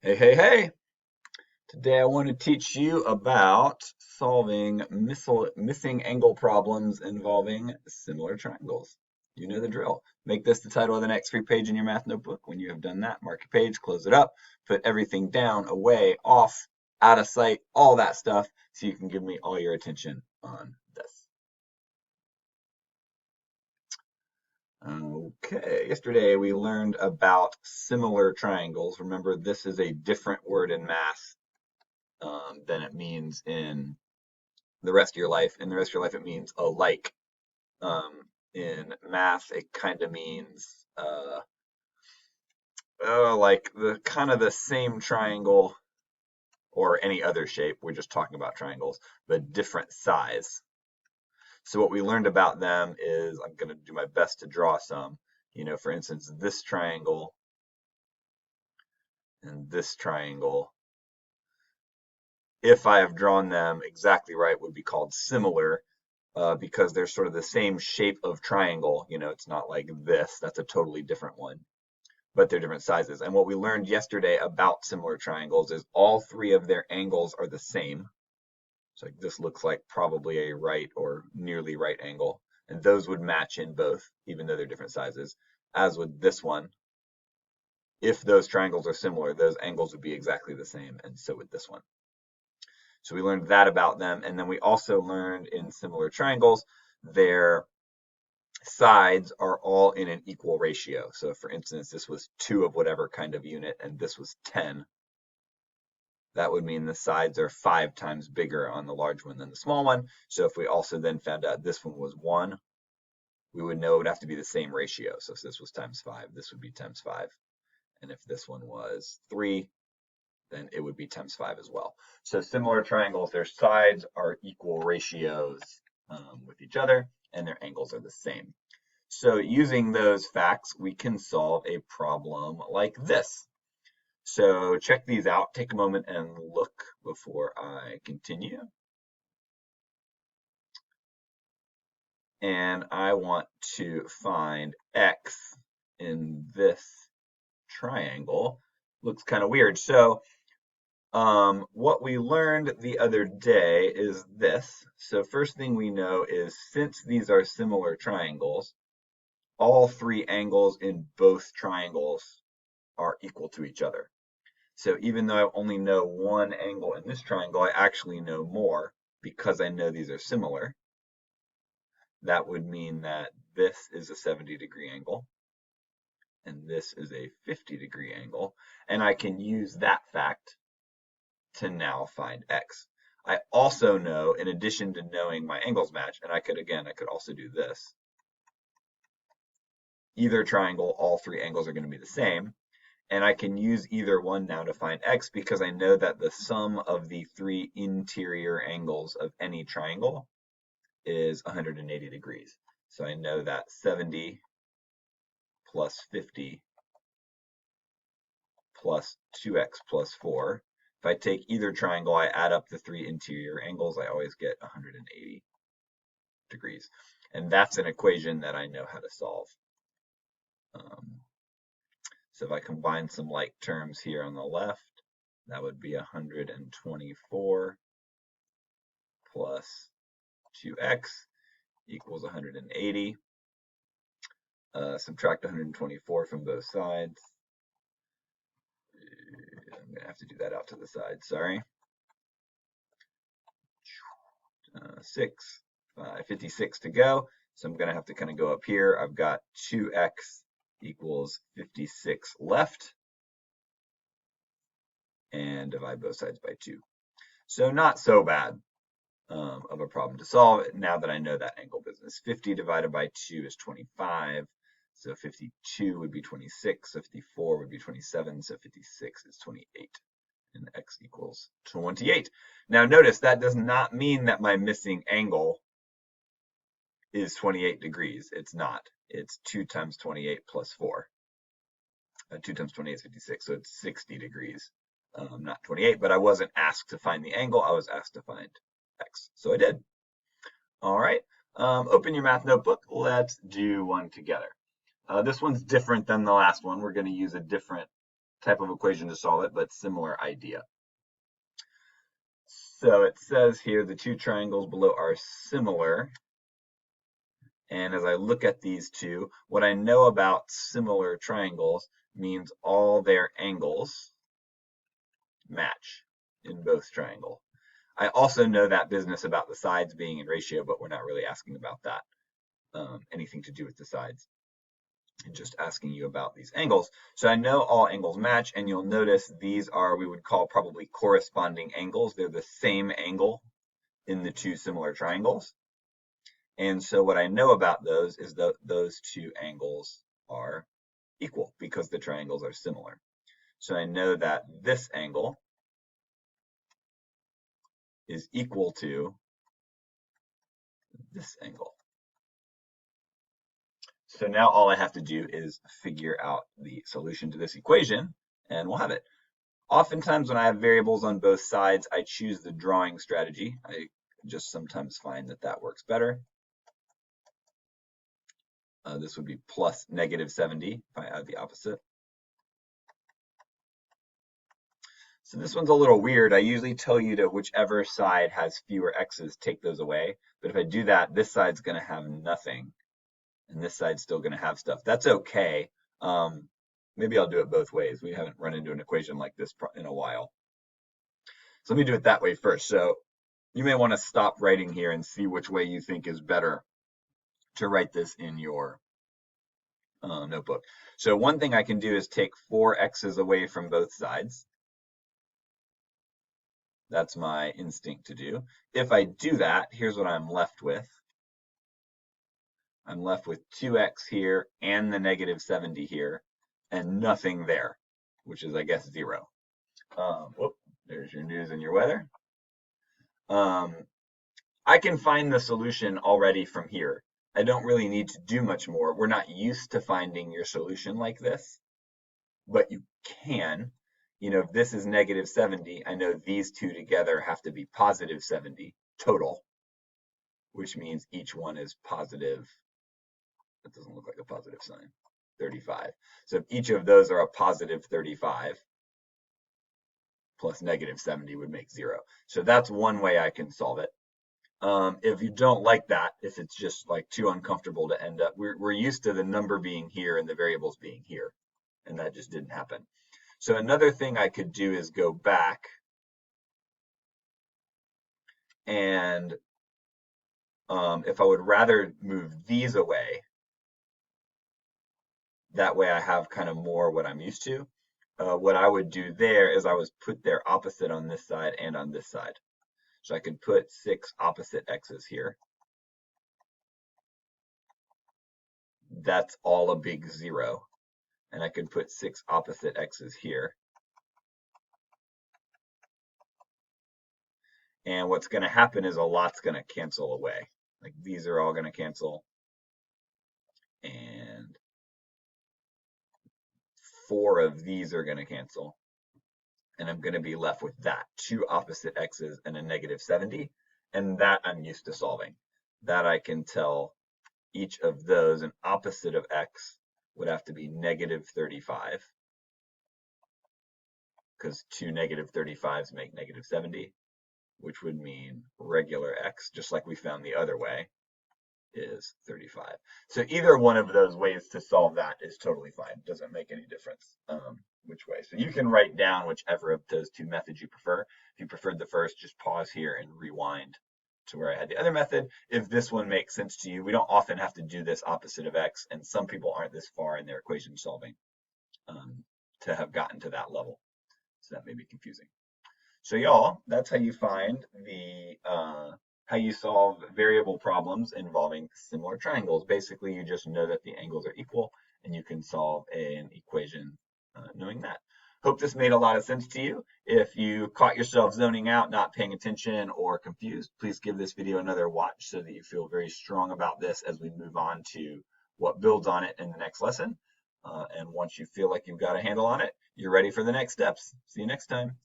Hey, hey, hey! Today I want to teach you about solving missing angle problems involving similar triangles. You know the drill. Make this the title of the next free page in your math notebook. When you have done that, mark your page, close it up, put everything down, away, off, out of sight, all that stuff, so you can give me all your attention on this. Okay, yesterday we learned about similar triangles. Remember, this is a different word in math than it means in the rest of your life. In the rest of your life, it means alike. In math, it kind of means like the kind of the same triangle or any other shape. We're just talking about triangles, but different size. So what we learned about them is I'm going to do my best to draw some. For instance, this triangle and this triangle, if I have drawn them exactly right, would be called similar. Because they're sort of the same shape of triangle. It's not like this. That's a totally different one, but they're different sizes. And what we learned yesterday about similar triangles is all three of their angles are the same. So this looks like probably a right or nearly right angle. And those would match in both, even though they're different sizes. As with this one, if those triangles are similar, those angles would be exactly the same, and so would this one. So we learned that about them. And then we also learned in similar triangles, their sides are all in an equal ratio. So for instance, this was 2 of whatever kind of unit, and this was 10. That would mean the sides are 5 times bigger on the large one than the small one. So if we also then found out this one was 1, we would know it would have to be the same ratio. So if this was times 5, this would be times 5. And if this one was 3, then it would be times 5 as well. So similar triangles, their sides are equal ratios with each other, and their angles are the same. So using those facts, we can solve a problem like this. So check these out. Take a moment and look before I continue. And I want to find x in this triangle. Looks kind of weird. So what we learned the other day is this. So first thing we know is since these are similar triangles, all three angles in both triangles are equal to each other. So even though I only know one angle in this triangle, I actually know more because I know these are similar. That would mean that this is a 70-degree angle and this is a 50-degree angle. And I can use that fact to now find x. I also know, in addition to knowing my angles match, and I could also do this. Either triangle, all three angles are going to be the same. And I can use either one now to find x because I know that the sum of the three interior angles of any triangle is 180 degrees. So I know that 70 plus 50 plus 2x plus 4. If I take either triangle, I add up the three interior angles, I always get 180 degrees. And that's an equation that I know how to solve. So if I combine some like terms here on the left, that would be 124 plus 2x equals 180. Subtract 124 from both sides. I'm going to have to do that out to the side, sorry. 56 to go. So I'm going to have to kind of go up here. I've got 2x equals 56 left. And divide both sides by 2. So not so bad of a problem to solve now that I know that angle business. 50 divided by 2 is 25. So 52 would be 26. So 54 would be 27. So 56 is 28. And x equals 28. Now notice that does not mean that my missing angle is 28 degrees. It's not. It's 2 times 28 plus 4. 2 times 28 is 56, so it's 60 degrees. Not 28, but I wasn't asked to find the angle. I was asked to find x. So I did. All right. Open your math notebook. Let's do one together. This one's different than the last one. We're going to use a different type of equation to solve it, but similar idea. So it says here the two triangles below are similar. And as I look at these two, what I know about similar triangles means all their angles match in both triangles. I also know that business about the sides being in ratio, but we're not really asking about that, anything to do with the sides. I'm just asking you about these angles. So I know all angles match, and you'll notice these are, we would call probably corresponding angles. They're the same angle in the two similar triangles. And so what I know about those is that those two angles are equal because the triangles are similar. So I know that this angle is equal to this angle. So now all I have to do is figure out the solution to this equation, and we'll have it. Oftentimes when I have variables on both sides, I choose the drawing strategy. I just sometimes find that that works better. This would be plus -70 if I add the opposite. So this one's a little weird. I usually tell you to whichever side has fewer x's, take those away. But if I do that, this side's going to have nothing. And this side's still going to have stuff. That's okay. Maybe I'll do it both ways. We haven't run into an equation like this in a while. So let me do it that way first. So you may want to stop writing here and see which way you think is better to write this in your notebook. So one thing I can do is take 4 x's away from both sides. That's my instinct to do. If I do that, here's what I'm left with. I'm left with 2x here and the -70 here and nothing there, which is, I guess, 0. Whoop, there's your news and your weather. I can find the solution already from here. I don't really need to do much more. We're not used to finding your solution like this, but you can. You know, if this is -70, I know these two together have to be +70 total, which means each one is positive. That doesn't look like a positive sign. 35. So if each of those are a positive 35, plus -70 would make 0. So that's one way I can solve it. If you don't like that, if it's just like too uncomfortable to end up, we're used to the number being here and the variables being here, and that just didn't happen. So another thing I could do is go back and if I would rather move these away, that way I have kind of more what I'm used to. What I would do there is I would put their opposite on this side and on this side. So I could put 6 opposite x's here. That's all a big 0. And I could put 6 opposite x's here. And what's going to happen is a lot's going to cancel away. Like these are all going to cancel. And 4 of these are going to cancel. And I'm going to be left with that, 2 opposite x's and a -70. And that I'm used to solving. That I can tell each of those, an opposite of x would have to be -35. Because 2 -35s make -70. Which would mean regular x, just like we found the other way, is 35. So either one of those ways to solve that is totally fine. Doesn't make any difference which way. So you can write down whichever of those two methods you prefer. If you preferred the first, just pause here and rewind to where I had the other method. If this one makes sense to you, we don't often have to do this opposite of x, and some people aren't this far in their equation solving to have gotten to that level. So that may be confusing. So y'all, that's how you find the how you solve variable problems involving similar triangles. Basically, you just know that the angles are equal, and you can solve an equation knowing that. Hope this made a lot of sense to you. If you caught yourself zoning out, not paying attention, or confused, please give this video another watch so that you feel very strong about this as we move on to what builds on it in the next lesson. And once you feel like you've got a handle on it, you're ready for the next steps. See you next time.